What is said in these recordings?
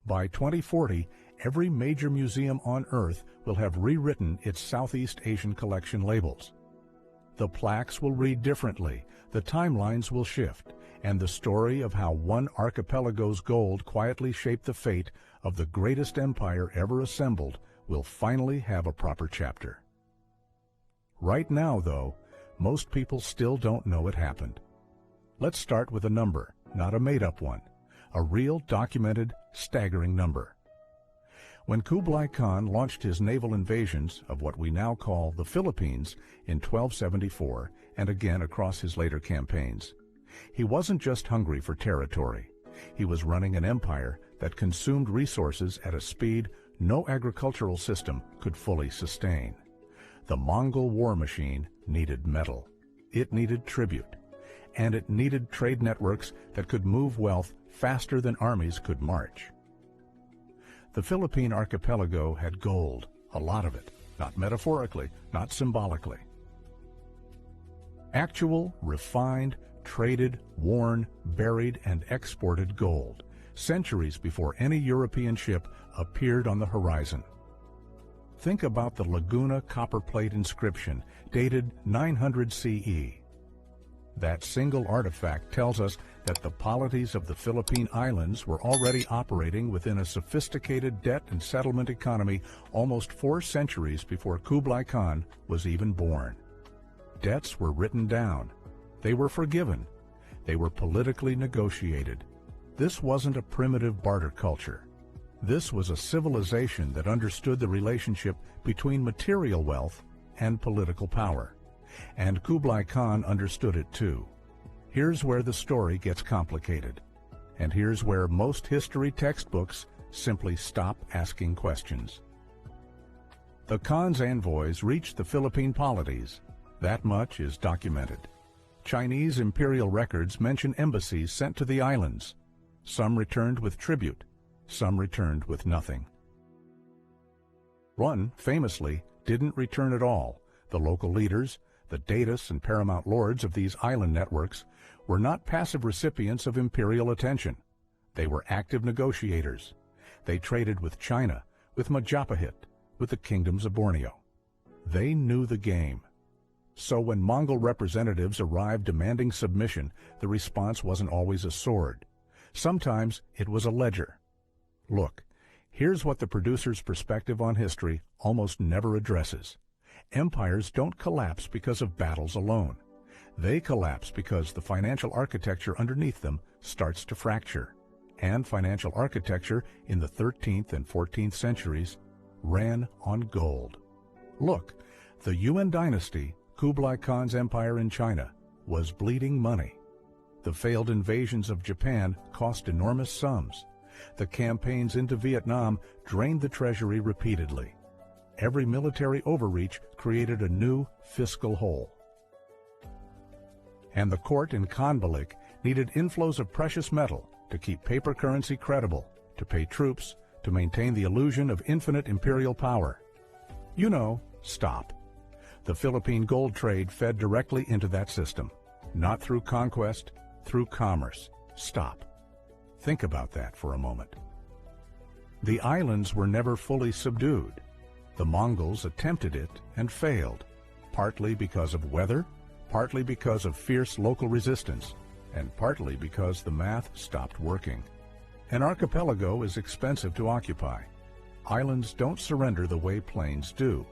By 2040, every major museum on Earth will have rewritten its Southeast Asian collection labels. The plaques will read differently, the timelines will shift, and the story of how one archipelago's gold quietly shaped the fate of the greatest empire ever assembled will finally have a proper chapter. Right now, though, most people still don't know it happened. Let's start with a number, not a made-up one, a real documented, staggering number. When Kublai Khan launched his naval invasions of what we now call the Philippines in 1274 and again across his later campaigns, he wasn't just hungry for territory. He was running an empire that consumed resources at a speed no agricultural system could fully sustain. The Mongol war machine needed metal. It needed tribute. And it needed trade networks that could move wealth faster than armies could march. The Philippine archipelago had gold, a lot of it, not metaphorically, not symbolically. Actual, refined, traded, worn, buried, and exported gold, centuries before any European ship appeared on the horizon. Think about the Laguna copperplate inscription, dated 900 CE. That single artifact tells us that the polities of the Philippine Islands were already operating within a sophisticated debt and settlement economy almost 4 centuries before Kublai Khan was even born. Debts were written down. They were forgiven. They were politically negotiated. This wasn't a primitive barter culture. This was a civilization that understood the relationship between material wealth and political power. And Kublai Khan understood it too. Here's where the story gets complicated. And here's where most history textbooks simply stop asking questions. The Khan's envoys reached the Philippine polities. That much is documented. Chinese imperial records mention embassies sent to the islands. Some returned with tribute. Some returned with nothing. One, famously, didn't return at all. The local leaders, the datus and paramount lords of these island networks, were not passive recipients of imperial attention. They were active negotiators. They traded with China, with Majapahit, with the kingdoms of Borneo. They knew the game. So when Mongol representatives arrived demanding submission, the response wasn't always a sword. Sometimes it was a ledger. Look, here's what the producer's perspective on history almost never addresses. Empires don't collapse because of battles alone. They collapse because the financial architecture underneath them starts to fracture. And financial architecture in the 13th and 14th centuries ran on gold. Look, the Yuan dynasty, Kublai Khan's empire in China, was bleeding money. The failed invasions of Japan cost enormous sums. The campaigns into Vietnam drained the treasury repeatedly. Every military overreach created a new fiscal hole. And the court in Khanbalik needed inflows of precious metal to keep paper currency credible, to pay troops, to maintain the illusion of infinite imperial power. You know, stop. The Philippine gold trade fed directly into that system, not through conquest, through commerce. Stop. Think about that for a moment. The islands were never fully subdued. The Mongols attempted it and failed, partly because of weather, partly because of fierce local resistance, and partly because the math stopped working. An archipelago is expensive to occupy. Islands don't surrender the way plains do.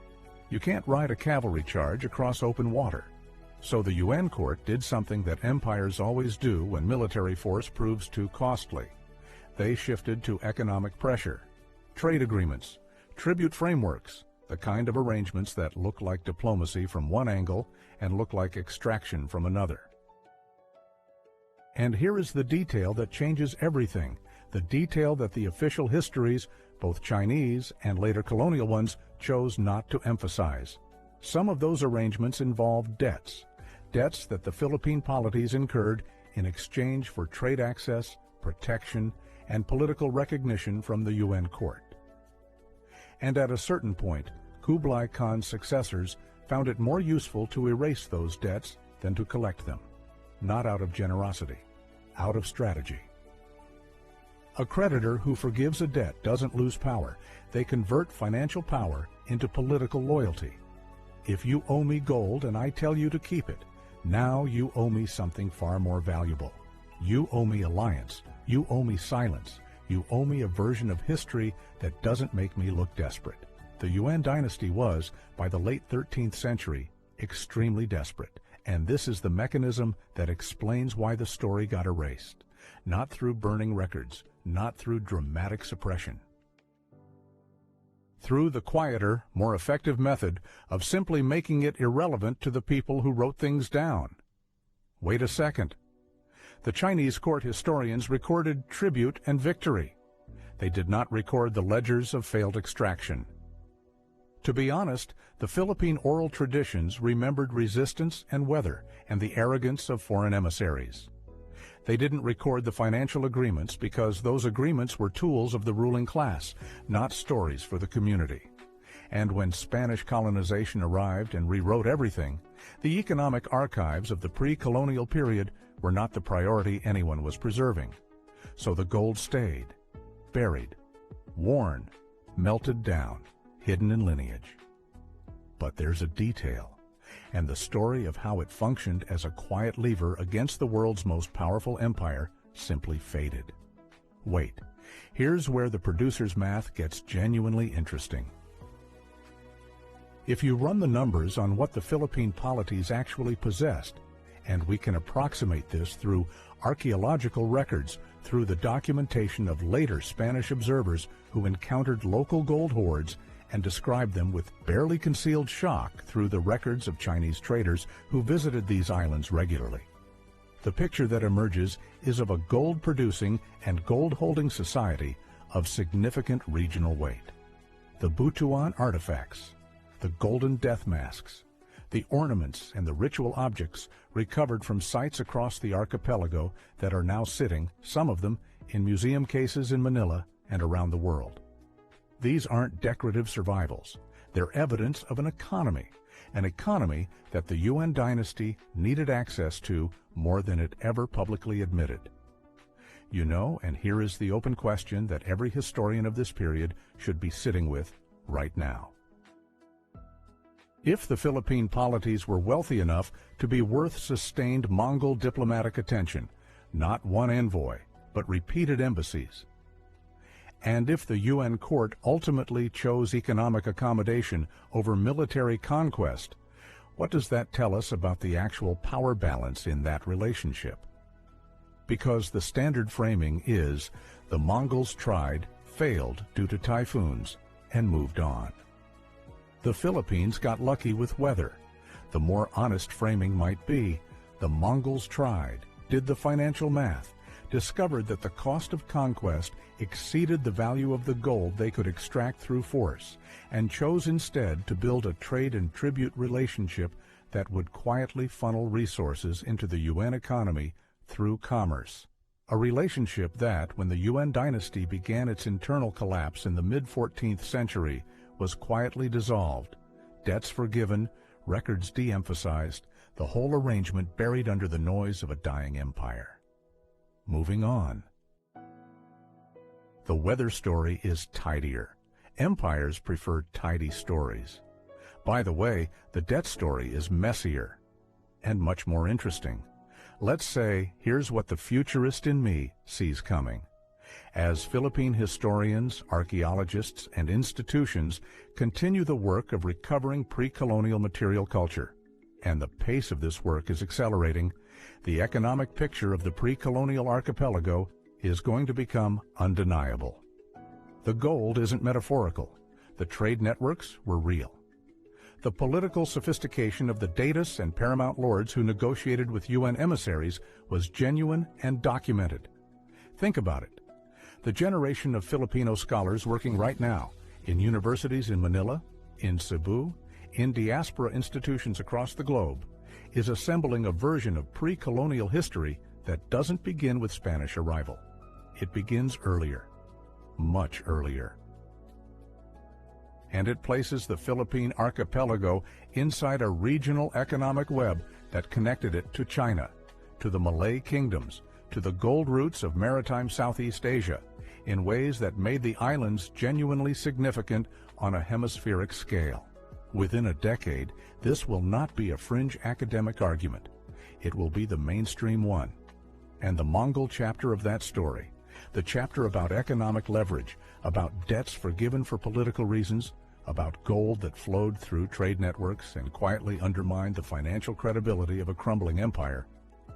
You can't ride a cavalry charge across open water. So the Yuan court did something that empires always do when military force proves too costly. They shifted to economic pressure, trade agreements, tribute frameworks, the kind of arrangements that look like diplomacy from one angle and look like extraction from another. And here is the detail that changes everything, the detail that the official histories, both Chinese and later colonial ones, chose not to emphasize. Some of those arrangements involved debts that the Philippine polities incurred in exchange for trade access, protection, and political recognition from the Yuan court. And at a certain point, Kublai Khan's successors found it more useful to erase those debts than to collect them, not out of generosity, out of strategy. A creditor who forgives a debt doesn't lose power. They convert financial power into political loyalty. If you owe me gold and I tell you to keep it, now you owe me something far more valuable. You owe me alliance. You owe me silence. You owe me a version of history that doesn't make me look desperate. The Yuan dynasty was, by the late 13th century, extremely desperate, and this is the mechanism that explains why the story got erased. Not through burning records, not through dramatic suppression. Through the quieter, more effective method of simply making it irrelevant to the people who wrote things down. Wait a second. The Chinese court historians recorded tribute and victory. They did not record the ledgers of failed extraction. To be honest, the Philippine oral traditions remembered resistance and weather and the arrogance of foreign emissaries. They didn't record the financial agreements because those agreements were tools of the ruling class, not stories for the community. And when Spanish colonization arrived and rewrote everything, the economic archives of the pre-colonial period were not the priority anyone was preserving. So the gold stayed, buried, worn, melted down, hidden in lineage. But there's a detail, and the story of how it functioned as a quiet lever against the world's most powerful empire simply faded. Wait, here's where the producer's math gets genuinely interesting. If you run the numbers on what the Philippine polities actually possessed, and we can approximate this through archaeological records, through the documentation of later Spanish observers who encountered local gold hoards and described them with barely concealed shock through the records of Chinese traders who visited these islands regularly. The picture that emerges is of a gold-producing and gold-holding society of significant regional weight. The Butuan artifacts, the golden death masks, the ornaments and the ritual objects recovered from sites across the archipelago that are now sitting, some of them, in museum cases in Manila and around the world. These aren't decorative survivals. They're evidence of an economy that the Yuan dynasty needed access to more than it ever publicly admitted. You know, and here is the open question that every historian of this period should be sitting with right now. If the Philippine polities were wealthy enough to be worth sustained Mongol diplomatic attention, not one envoy, but repeated embassies, and if the UN court ultimately chose economic accommodation over military conquest, what does that tell us about the actual power balance in that relationship? Because the standard framing is the Mongols tried, failed due to typhoons, and moved on. The Philippines got lucky with weather. The more honest framing might be, the Mongols tried, did the financial math, discovered that the cost of conquest exceeded the value of the gold they could extract through force, and chose instead to build a trade and tribute relationship that would quietly funnel resources into the Yuan economy through commerce. A relationship that, when the Yuan dynasty began its internal collapse in the mid-14th century, was quietly dissolved, debts forgiven, records de-emphasized, the whole arrangement buried under the noise of a dying empire. Moving on. The weather story is tidier. Empires prefer tidy stories. By the way, the debt story is messier and much more interesting. Let's say, here's what the futurist in me sees coming. As Philippine historians, archaeologists, and institutions continue the work of recovering pre-colonial material culture, and the pace of this work is accelerating, the economic picture of the pre-colonial archipelago is going to become undeniable. The gold isn't metaphorical. The trade networks were real. The political sophistication of the Datus and paramount lords who negotiated with UN emissaries was genuine and documented. Think about it. The generation of Filipino scholars working right now in universities in Manila, in Cebu, in diaspora institutions across the globe, is assembling a version of pre-colonial history that doesn't begin with Spanish arrival. It begins earlier, much earlier. And it places the Philippine archipelago inside a regional economic web that connected it to China, to the Malay kingdoms, to the gold routes of maritime Southeast Asia, in ways that made the islands genuinely significant on a hemispheric scale. Within a decade, this will not be a fringe academic argument. It will be the mainstream one. And the Mongol chapter of that story, the chapter about economic leverage, about debts forgiven for political reasons, about gold that flowed through trade networks and quietly undermined the financial credibility of a crumbling empire,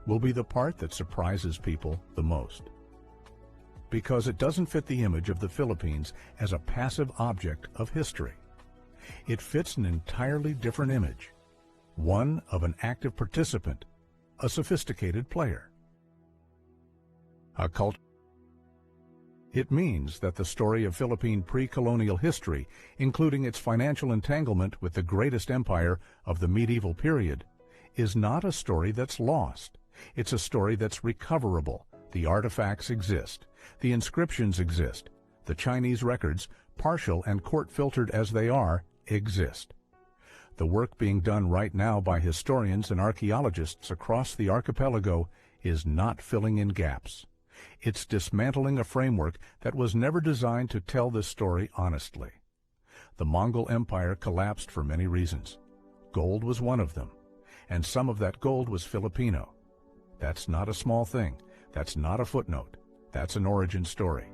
will be the part that surprises people the most. Because it doesn't fit the image of the Philippines as a passive object of history. It fits an entirely different image, one of an active participant, a sophisticated player. A cult. It means that the story of Philippine pre-colonial history, including its financial entanglement with the greatest empire of the medieval period, is not a story that's lost. It's a story that's recoverable. The artifacts exist. The inscriptions exist. The Chinese records, partial and court-filtered as they are, exist. The work being done right now by historians and archaeologists across the archipelago is not filling in gaps. It's dismantling a framework that was never designed to tell this story honestly. The Mongol Empire collapsed for many reasons. Gold was one of them, and some of that gold was Filipino. That's not a small thing. That's not a footnote. That's an origin story.